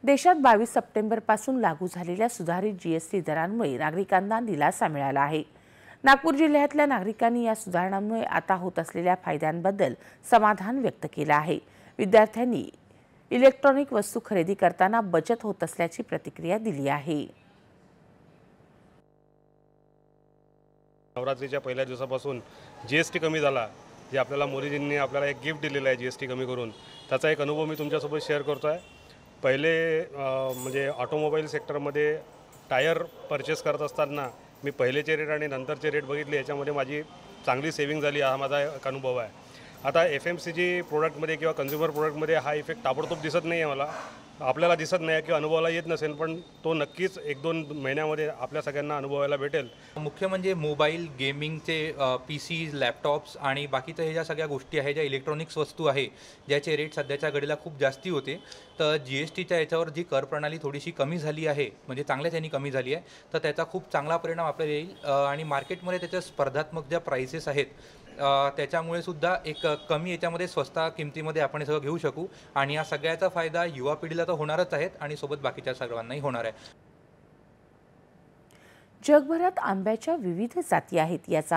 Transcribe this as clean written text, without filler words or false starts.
देशात 22 सप्टेंबरपासून लागू झालेल्या सुधारित जीएसटी दरांमुळे नागरिकांना दिलासा मिळाला आहे। नागपूर जिल्ह्यातल्या नागरिकांनी या सुधारणांमुळे आता होत असलेल्या फायद्यांबद्दल समाधान व्यक्त केलं आहे। विद्यार्थ्यांनी इलेक्ट्रॉनिक वस्तू खरेदी करताना बचत होत असल्याची प्रतिक्रिया दिली आहे। नवरात्रीच्या पहिल्या दिवसापासून जीएसटी कमी झाला, जे आपल्याला मोदीजींनी आपल्याला एक गिफ्ट दिलेलं आहे जीएसटी कमी करून, त्याचा एक अनुभव मी तुमच्यासोबत शेअर करतो आहे। पहिले म्हणजे ऑटोमोबाईल सेक्टरमध्ये टायर परचेस करत असताना मी पहिलेचे रेट आणि नंतरचे रेट बघितले, याच्यामध्ये माझी चांगली सेविंग झाली, हा माझा एक अनुभव आहे। आता FMCG प्रोडक्टमध्ये किंवा कन्झ्युमर प्रोडक्टमध्ये हा इफेक्ट ताबडतोब दिसत नाही आहे, मला आपल्याला दिसत नाही किंवा अनुभवाला येत नसेल, पण तो नक्कीच 1-2 महिन्यामध्ये आपल्या सगळ्यांना अनुभवायला भेटेल। मुख्य म्हणजे मोबाईल, गेमिंगचे PCs, लॅपटॉप्स आणि बाकीच्या ह्या सगळ्या गोष्टी आहेत, ज्या इलेक्ट्रॉनिक्स वस्तू आहे, ज्याचे रेट सध्याच्या घडीला खूप जास्ती होते। तर GSTच्या याच्यावर जी कर प्रणाली थोडीशी कमी झाली आहे, म्हणजे चांगल्याच यांनी कमी झाली आहे, तर त्याचा खूप चांगला परिणाम आपल्याला येईल। आणि मार्केटमध्ये त्याच्या स्पर्धात्मक ज्या प्राइसेस आहेत त्याच्यामुळे सुद्धा एक कमी याच्यामध्ये स्वस्त किमतीमध्ये आपण हे सगळं घेऊ शकू आणि या सगळ्याचा फायदा युवा पिढीला तर होणारच आहेत आणि सोबत बाकीच्या सर्वांनाही होणार आहे। जगभरात आंब्याच्या विविध जाती आहेत, याचा